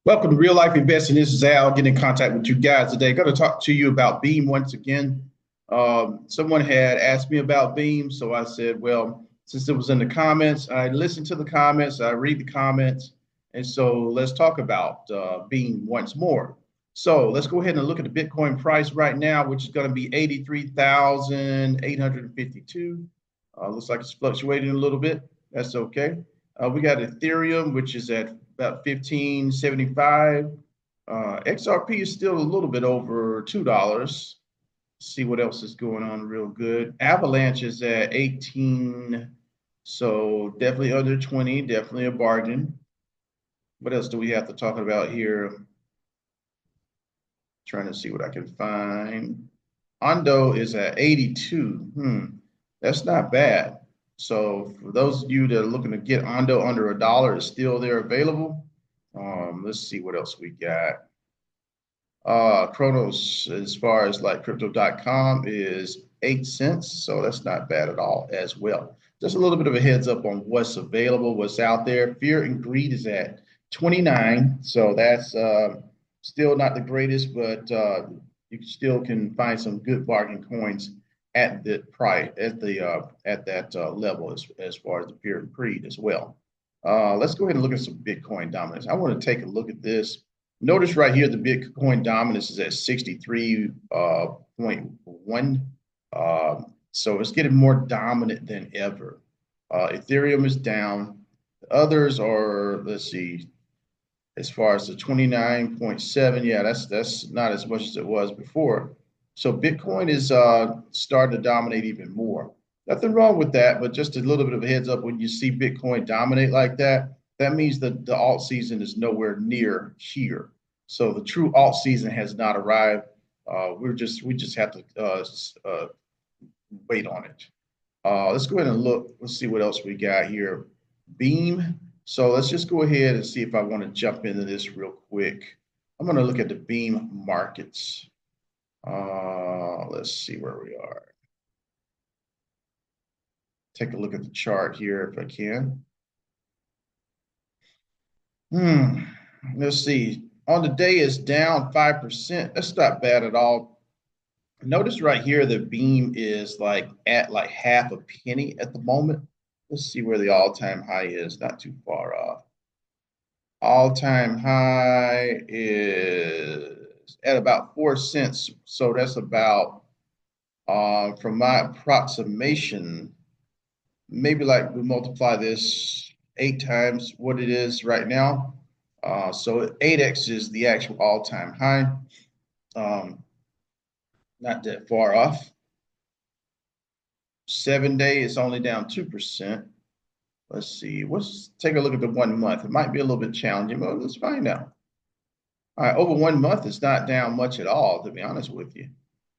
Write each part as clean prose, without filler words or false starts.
Welcome to Real Life Investing. This is Al getting in contact with you guys today. Going to talk to you about Beam once again. Someone had asked me about Beam, so I said, well, since it was in the comments, I listened to the comments, I read the comments, and so let's talk about Beam once more. So let's go ahead and look at the Bitcoin price right now, which is going to be 83,852. Looks like it's fluctuating a little bit. That's okay. We got Ethereum, which is at about 1575. XRP is still a little bit over $2. See what else is going on real good. Avalanche is at 18, so definitely under 20, definitely a bargain. What else do we have to talk about here? Trying to see what I can find. Ondo is at 82. That's not bad. So for those of you that are looking to get Ondo under $1, it's still there available. Let's see what else we got. Chronos, as far as like crypto.com, is 8 cents. So that's not bad at all as well. Just a little bit of a heads up on what's available, what's out there. Fear and Greed is at 29. So that's still not the greatest, but you still can find some good bargain coins at the price at that level as far as the Fear and Greed as well. Let's go ahead and look at some Bitcoin dominance. I want to take a look at this. Notice right here, the Bitcoin dominance is at 63.1. So it's getting more dominant than ever. Ethereum is down. The others are, let's see, as far as the 29.7, yeah, that's not as much as it was before. So Bitcoin is starting to dominate even more. Nothing wrong with that, but just a little bit of a heads up, when you see Bitcoin dominate like that, that means that the alt season is nowhere near here. So the true alt season has not arrived. We just have to wait on it. Let's go ahead and look. Let's see what else we got here. Beam. So let's just go ahead and see if I want to jump into this real quick. I'm going to look at the Beam markets. Let's see where we are. Take a look at the chart here if I can. Let's see. On the day is down 5%. That's not bad at all. Notice right here the Beam is like at like half a penny at the moment. Let's see where the all-time high is. Not too far off. All-time high is at about 4 cents. So that's about, from my approximation, maybe like we multiply this 8 times what it is right now. So 8x is the actual all-time high. Not that far off. 7-day is only down 2%. Let's see. Let's take a look at the 1 month. It might be a little bit challenging, but let's find out. All right, over 1 month, it's not down much at all, to be honest with you.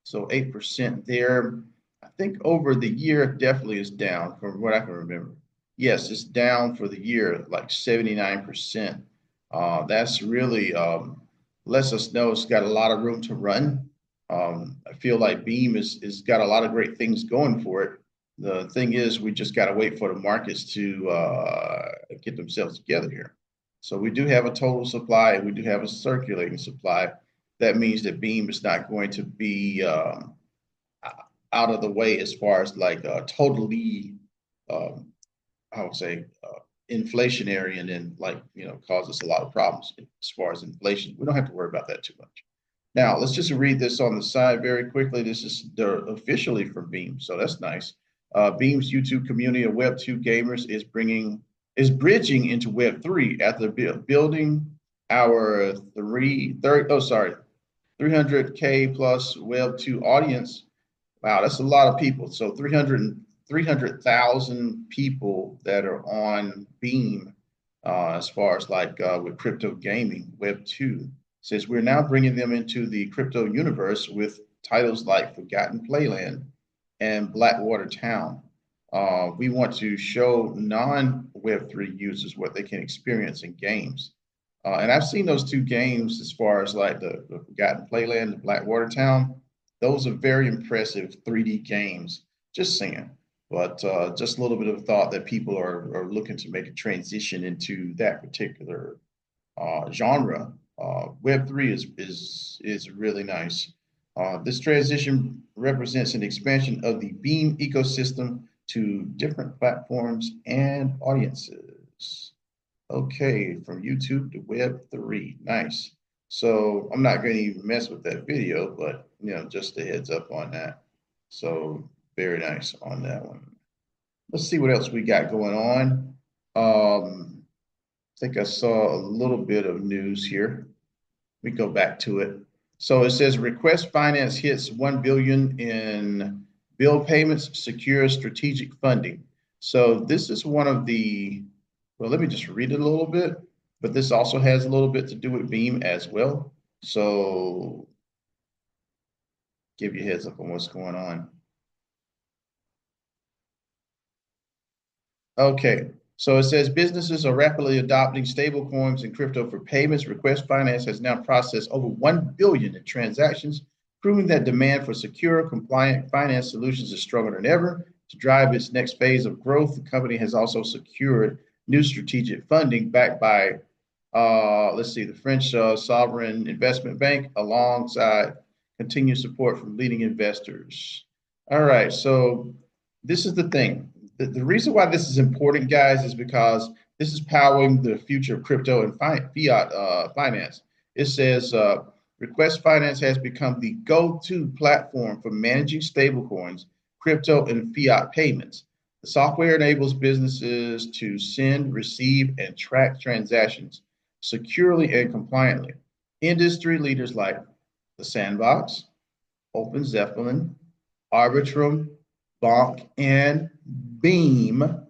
So 8% there. I think over the year, definitely is down from what I can remember. Yes, it's down for the year, like 79%. That's really lets us know it's got a lot of room to run. I feel like Beam is got a lot of great things going for it. The thing is, we just got to wait for the markets to get themselves together here. So we do have a total supply, and we do have a circulating supply. That means that Beam is not going to be out of the way as far as like totally, I would say, inflationary, and then like causes a lot of problems as far as inflation. We don't have to worry about that too much. Now let's just read this on the side very quickly. This is officially from Beam, so that's nice. Beam's YouTube community of Web 2 gamers is bridging into Web 3 after building our 300K plus Web 2 audience. Wow, that's a lot of people. So 300,000 people that are on Beam as far as like with crypto gaming, Web 2. Says we're now bringing them into the crypto universe with titles like Forgotten Playland and Blackwater Town. We want to show non-Web3 users what they can experience in games. And I've seen those two games as far as like the Forgotten Playland and Blackwater Town. Those are very impressive 3D games, just saying. But just a little bit of thought that people are looking to make a transition into that particular genre. Web3 is really nice. This transition represents an expansion of the Beam ecosystem to different platforms and audiences. Okay, from YouTube to Web3. Nice. So I'm not going to even mess with that video, but just a heads up on that. So very nice on that one. Let's see what else we got going on. I think I saw a little bit of news here. We go back to it. So it says request finance hits 1 billion in bill payments, secures strategic funding. So this is one of the, well, let me just read it a little bit, but this also has a little bit to do with Beam as well. So give you a heads up on what's going on. Okay, so it says businesses are rapidly adopting stablecoins and crypto for payments. Request Finance has now processed over 1 billion in transactions, proving that demand for secure, compliant finance solutions is stronger than ever. To drive its next phase of growth, the company has also secured new strategic funding backed by, let's see, the French Sovereign Investment Bank, alongside continued support from leading investors. All right, so this is the thing. The reason why this is important, guys, is because this is powering the future of crypto and fiat finance. It says Request Finance has become the go-to platform for managing stablecoins, crypto, and fiat payments. The software enables businesses to send, receive, and track transactions securely and compliantly. Industry leaders like the Sandbox, Open Zeppelin, Arbitrum, Bonk, and Beam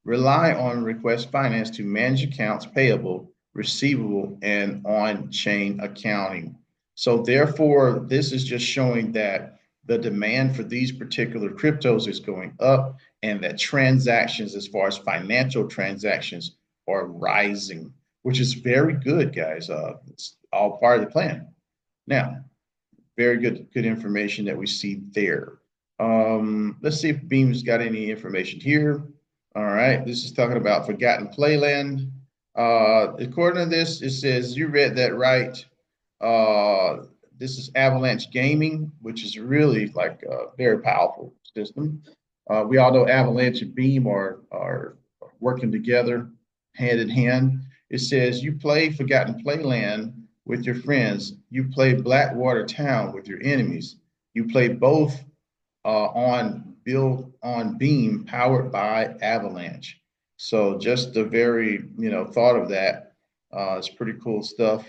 rely on Request Finance to manage accounts payable, receivable, and on-chain accounting. So therefore, this is just showing that the demand for these particular cryptos is going up, and that transactions, as far as financial transactions, are rising, which is very good, guys. It's all part of the plan. Now, very good information that we see there. Let's see if Beam's got any information here. All right, this is talking about Forgotten Playland. According to this, it says, you read that right. This is Avalanche Gaming, which is really like a very powerful system. We all know Avalanche and Beam are working together hand in hand. It says you play Forgotten Playland with your friends. You play Blackwater Town with your enemies. You play both on Beam, powered by Avalanche. So just the very thought of that, it's pretty cool stuff.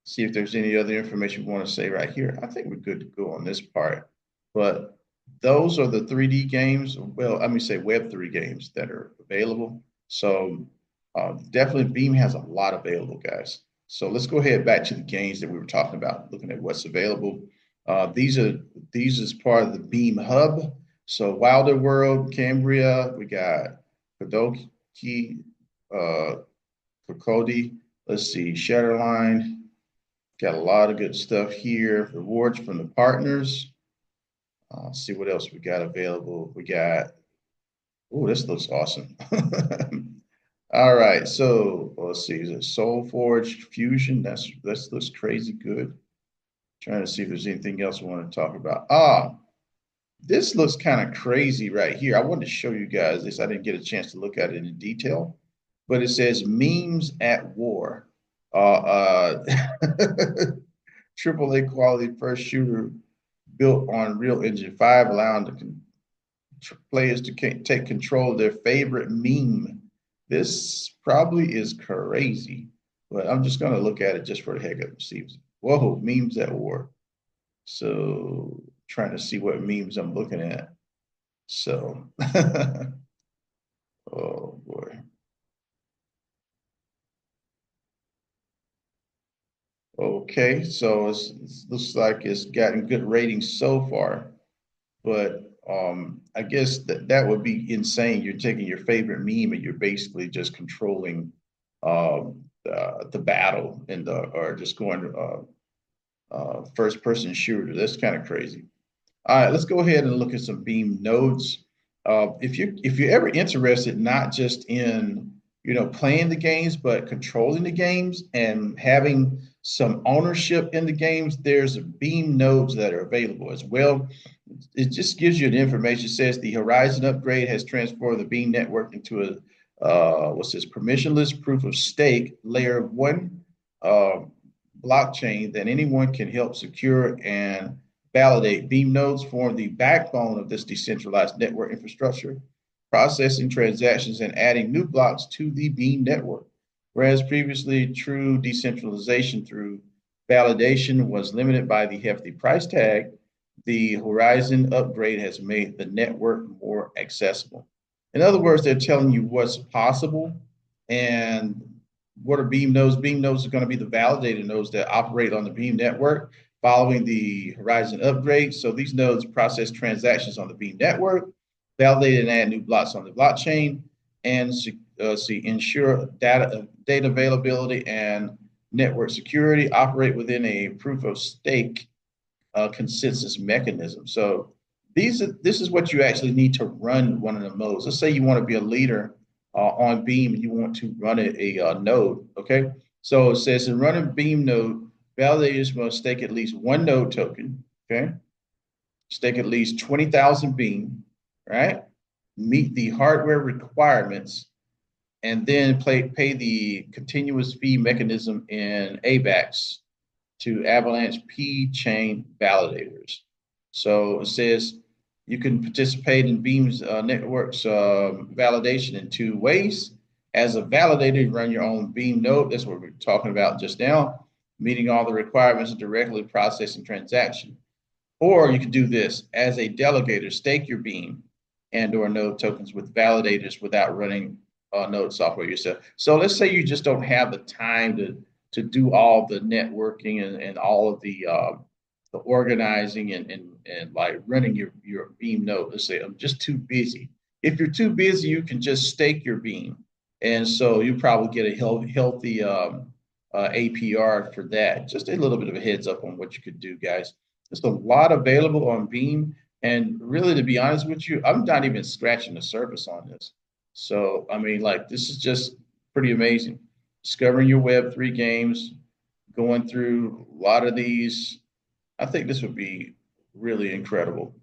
See if there's any other information we want to say right here. I think we're good to go on this part. But those are the 3D games. Well, let me say Web3 games that are available. So definitely Beam has a lot available, guys. So let's go ahead back to the games that we were talking about, looking at what's available. These is part of the Beam Hub. So Wilder World, Cambria, we got Kadoki, Cody. Let's see, Shatterline. Got a lot of good stuff here. Rewards from the partners. See what else we got available. We got, oh, this looks awesome. All right, so let's see. Is it Soul Forge Fusion? That looks crazy good. Trying to see if there's anything else we want to talk about. This looks kind of crazy right here. I wanted to show you guys this. I didn't get a chance to look at it in detail, but it says memes at war. AAA quality first shooter built on Real Engine 5, allowing the players to take control of their favorite meme. This probably is crazy, but I'm just going to look at it just for the heck of it. See, whoa, memes at war. So trying to see what memes I'm looking at. So, oh boy. Okay, so it looks like it's gotten good ratings so far, but I guess that would be insane. You're taking your favorite meme and you're basically just controlling the battle or just going first person shooter. That's kind of crazy. All right, let's go ahead and look at some Beam nodes. If you're ever interested, not just in playing the games, but controlling the games and having some ownership in the games, there's Beam nodes that are available as well. It just gives you the information. It says the Horizon upgrade has transformed the Beam network into a what's this permissionless proof of stake layer one uh, blockchain that anyone can help secure and validate. Beam nodes form the backbone of this decentralized network infrastructure, processing transactions and adding new blocks to the Beam network. Whereas previously, true decentralization through validation was limited by the hefty price tag, the Horizon upgrade has made the network more accessible. In other words, they're telling you what's possible and what are Beam nodes. Beam nodes are going to be the validated nodes that operate on the Beam network following the Horizon upgrade. So these nodes process transactions on the Beam network, validate and add new blocks on the blockchain, and ensure data availability and network security, operate within a proof of stake consensus mechanism. So this is what you actually need to run one of the nodes. Let's say you want to be a leader on Beam and you want to run a node. Okay, so it says in running Beam node, validators must stake at least one node token. Okay, stake at least 20,000 Beam. Right, meet the hardware requirements, and then pay the continuous fee mechanism in AVAX to Avalanche P chain validators. So it says you can participate in Beam's network's validation in two ways. As a validator, you run your own Beam node. That's what we're talking about just now, meeting all the requirements of directly processing transaction. Or you could do this as a delegator, stake your Beam and or node tokens with validators without running node software yourself. So let's say you just don't have the time to do all the networking and all of the organizing and like running your Beam node. Let's say I'm just too busy. If you're too busy, you can just stake your Beam, and so you probably get a healthy APR for that. Just a little bit of a heads up on what you could do, guys. There's a lot available on Beam, and really, to be honest with you, I'm not even scratching the surface on this. So, I mean, like, this is just pretty amazing. Discovering your Web3 games, going through a lot of these. I think this would be really incredible.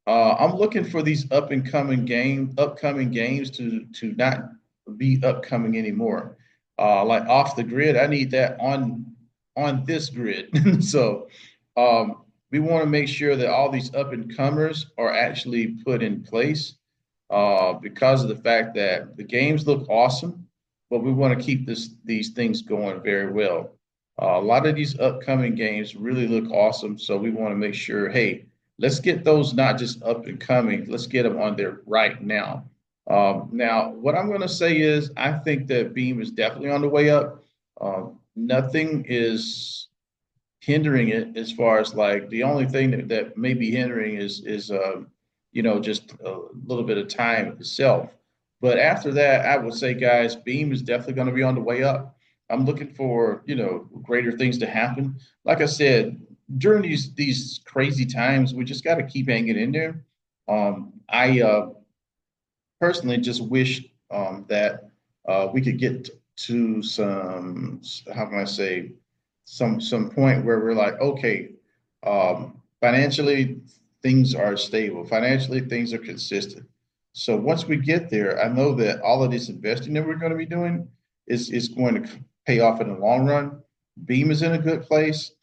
I'm looking for these upcoming games to not be upcoming anymore. Like off the grid, I need that on this grid. So we want to make sure that all these up and comers are actually put in place because of the fact that the games look awesome, but we want to keep these things going very well. A lot of these upcoming games really look awesome, so we want to make sure, hey, let's get those not just up and coming, let's get them on there right now. Now, what I'm going to say is, I think that Beam is definitely on the way up. Nothing is hindering it as far as like the only thing that may be hindering is just a little bit of time itself. But after that, I would say, guys, Beam is definitely going to be on the way up. I'm looking for greater things to happen. Like I said, during these crazy times, we just got to keep hanging in there. I personally just wish that we could get to some, how can I say, some point where we're like, okay, financially things are stable, financially things are consistent. So once we get there, I know that all of this investing that we're going to be doing is going to pay off in the long run. Beam is in a good place.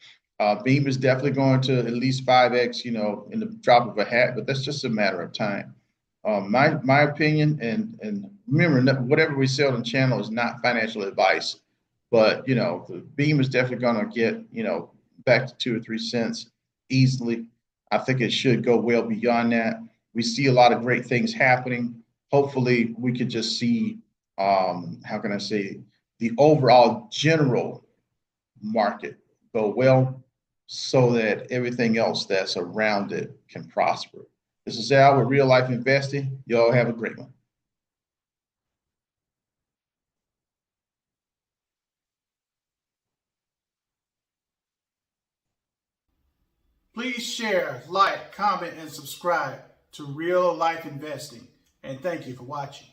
Beam is definitely going to at least 5x, in the drop of a hat, but that's just a matter of time. My opinion, and remember, whatever we say on the channel is not financial advice, but the Beam is definitely going to get back to 2 or 3 cents easily. I think it should go well beyond that. We see a lot of great things happening. Hopefully, we could just see, how can I say, the overall general market go well so that everything else that's around it can prosper. This is Al with Real Life Investing. Y'all have a great one. Please share, like, comment, and subscribe to Real Life Investing. And thank you for watching.